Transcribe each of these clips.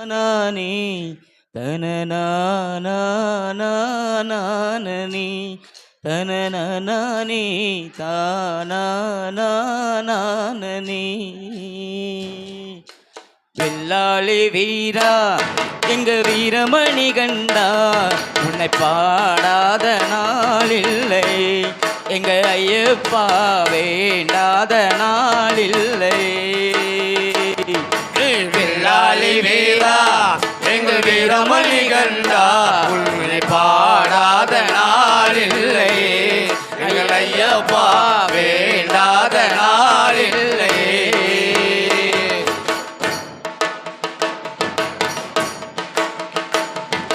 நானே தனநானே தனநானே தானே வெள்ளாளி வீரா எங்க வீரமணி கண்டா உன்னை பாடாத நாளில்லை எங்க ஐயப்பா வேண்டாத நாளில்லை வெள்ளாளி வீரா எங்க வீரமணி கண்டா உன்னை பாடாத நாளில்லை எங்கள் ஐயப்பா வேண்டாத நாளில்லை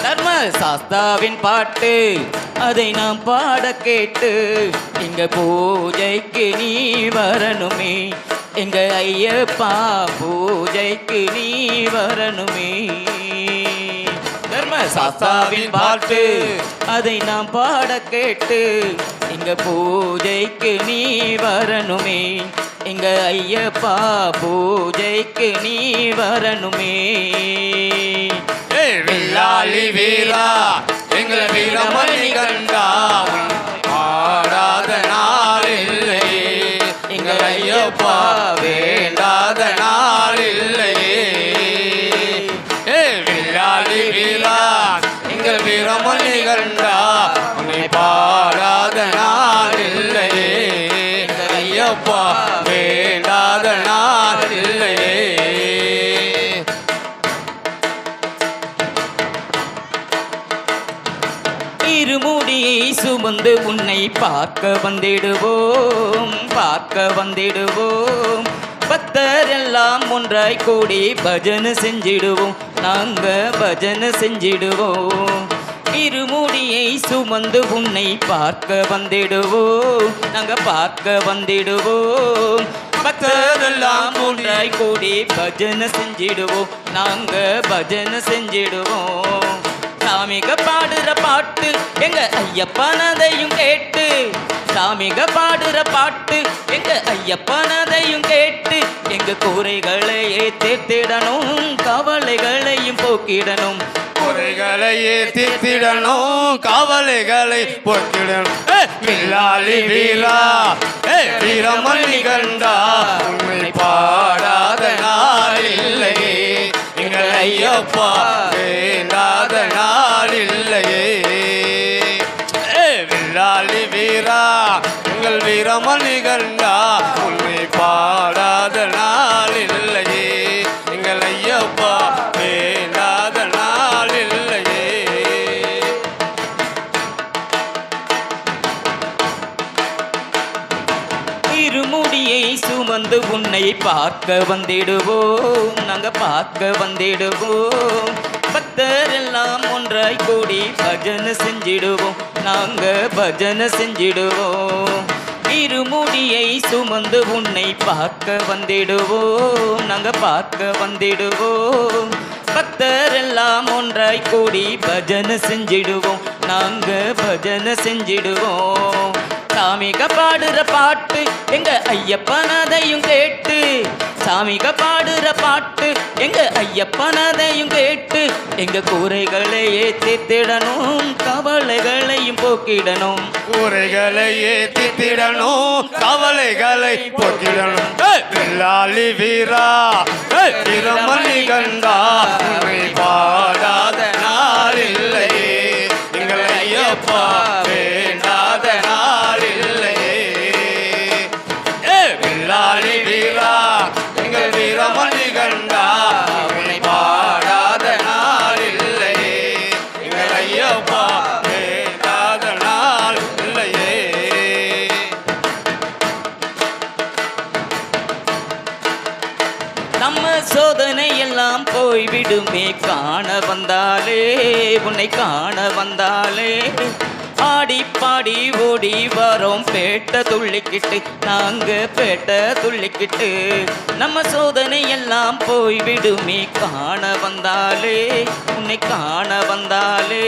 தர்ம சாஸ்தாவின் பாட்டு அதை நாம் பாட கேட்டு எங்க பூஜைக்கு நீ வரணுமே எங்க ஐயப்பா பூஜைக்கு நீ வரணுமே தர்ம சாஸ்தாவின் பாட்டு அதை நாம் பாட கேட்டு எங்க பூஜைக்கு நீ வரணுமே எங்க ஐயப்பா பூஜைக்கு நீ வரணுமே வெள்ளாளி வீரா எங்கள் வீரமணி கண்டா பாடாத நாளில்லை எங்கள் ஐயப்பா வேண்டாத நாளில்லை வெள்ளாளி வீரா எங்கள் வீரமணி கண்டா உன்னை பாடாத நாளில்லை எங்கள் ஐயப்பா வேண்டாத நாளில்லை இருமுடியை சுமந்து உன்னை பார்க்க வந்திடுவோம் பக்தர் எல்லாம் ஒன்றாய் கூடி பஜனை செஞ்சிடுவோம் நாங்க பஜனை செஞ்சிடுவோம் இருமுடியை சுமந்து உன்னை பார்க்க வந்திடுவோம் நாங்க பார்க்க வந்திடுவோம் பக்தர் எல்லாம் ஒன்றாய் கூடி பஜனை செஞ்சிடுவோம் நாங்க பஜனை செஞ்சிடுவோம் சாமிக பாடுற பாட்டு எங்க ஐயப்பனதையும் கேட்டு சாமிக பாடுற பாட்டு எங்க ஐயப்பனதையும் கேட்டு எங்க கூரைகளையே தீர்த்திடணும் கவலைகளையும் போக்கிடணும் குறைகளையே தீர்த்திடணும் கவலைகளை போக்கிடணும் வெள்ளாளி வீரா வீரமணி கண்டா உன்னை பாடாத நாளில்லை எங்கள் ஐயப்பா வேண்டாத நாளில்லையே வெள்ளாளி வீரா எங்கள் வீரமணி கண்டா உன்னை பாடாத நாளில்லையே எங்கள் ஐயப்பா வேண்டாத நாளில்லையே இருமுடியை சுமந்து உன்னை பார்க்க வந்திடுவோம் நாங்க பார்க்க வந்திடுவோம் பக்தர் எல்லாம் ஒன்றாய் கூடி பஜனை செஞ்சிடுவோம் நாங்க பஜனை செஞ்சிடுவோம் இருமுடியை சுமந்து உன்னை பார்க்க வந்திடுவோம் நாங்க பார்க்க வந்திடுவோம் பக்தர் எல்லாம் ஒன்றாய் கூடி பஜனை செஞ்சிடுவோம் நாங்க பஜனை செஞ்சிடுவோம் சாமிக பாடுற பாட்டு எங்க ஐயப்பனதையும் கேட்டு சாமிக பாடுற பாட்டு எங்க ஐயப்பனதையும் கேட்டு எங்க கூரைகளையே தீர்த்திடணும் கவலைகளையும் போக்கிடணும் கூரைகளையே தீர்த்திடணும் கவலைகளை போக்கிடணும் வெள்ளாளி வீரா வீரமணி கண்டா உன்னை பாடாத நாளில்லையே எங்கள் ஐயப்பா வேண்டாத நாளில்லையே வெள்ளாளி வீரா எங்கள் வீரமணி கண்டா உன்னை பாடாத நாளில்லையே எங்கள் ஐயப்பா வேண்டாத நாள் இல்லையே நம்ம சோதனை எல்லாம் போய்விடுமே காண வந்தாலே உன்னை காண வந்தாலே ஆடி பாடி ஓடி வரோம் பேட்ட துள்ளிக்கிட்டு நாங்க பேட்ட துள்ளிக்கிட்டு நம்ம சோதனை எல்லாம் போய்விடுமே காண வந்தாலே உன்னை காண வந்தாலே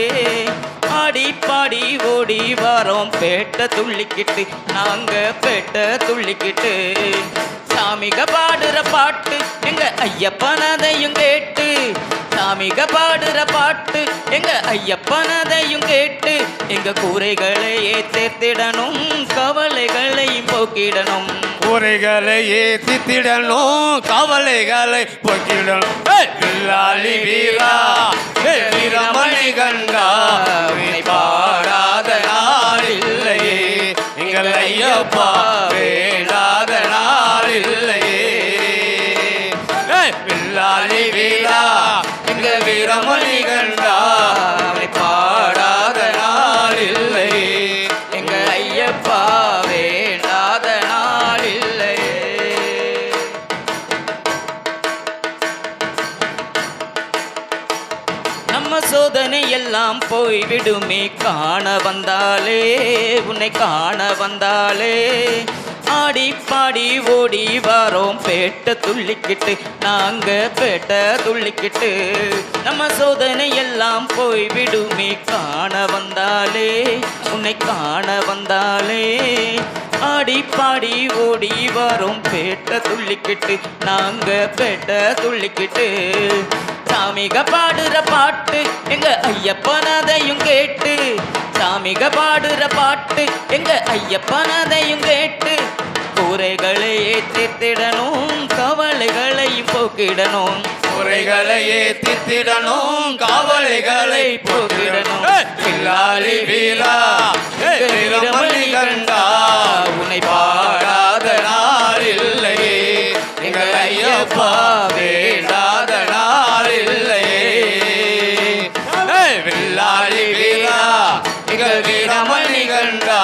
ஆடி பாடி ஓடி வரோம் பேட்ட துள்ளிக்கிட்டு நாங்க பேட்ட துள்ளிக்கிட்டு சாமிக பாடுற பாட்டு எங்க ஐயப்பனதையும் கேட்டு சாமிக பாடுற பாட்டு எங்க ஐயப்பனதையும் கேட்டு எங்க கூரைகளையே தேர்த்திடணும் கவலைகளையும் போக்கிடணும் குறைகளை ஏத்திடணும் கவலைகளை போக்கிடணும் பில்லாளி வீரா வீரமணி கண்டா உன்னை பாடாத நாள் இல்லையே எங்கள் ஐயப்பா வேண்டாத நாள் இல்லையே பில்லாளி வீரா எங்க வீரமணி கண்டா உன்னை பாடாத நாள் இல்லையே எங்க ஐயப்பா வேண்டாத நாள் இல்லையே நம்ம சோதனை எல்லாம் போய்விடுமே காண வந்தாலே உன்னை காண வந்தாலே ஆடி பாடி ஓடி வாரோம் பேட்ட துள்ளிக்கிட்டு நாங்க பேட்ட துள்ளிக்கிட்டு நம்ம சோதனை எல்லாம் போய்விடுமே காண வந்தாலே உன்னை காண வந்தாலே ஆடி பாடி ஓடி வாரோம் பேட்ட துள்ளிக்கிட்டு நாங்க பேட்ட துள்ளிக்கிட்டு சாமிக பாடுற பாட்டு எங்க ஐயப்பனதையும் கேட்டு சாமிக பாடுற பாட்டு எங்க ஐயப்பனதையும் கேட்டு கூரைகளை ஏற்றிடணும் கவலைகளையும் போக்கிடணும் குறைகளை ஏத்திடணும் கவலைகளை போக்கிடணும் பில்லாளி வீரா வீரமணி கண்டா உன்னை பாடாத நாள் இல்லையே எங்கள் ஐயப்பா வேண்டாத நாள் இல்லையே பில்லாளி வீரா எங்கள் வீரமணி கண்டா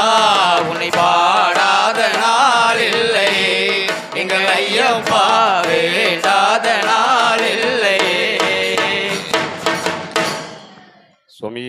உன்னை பாடாத நாள் இல்லையே எங்கள் ஐயப்பா வேண்டாத நாள் இல்லையே சுவாமி.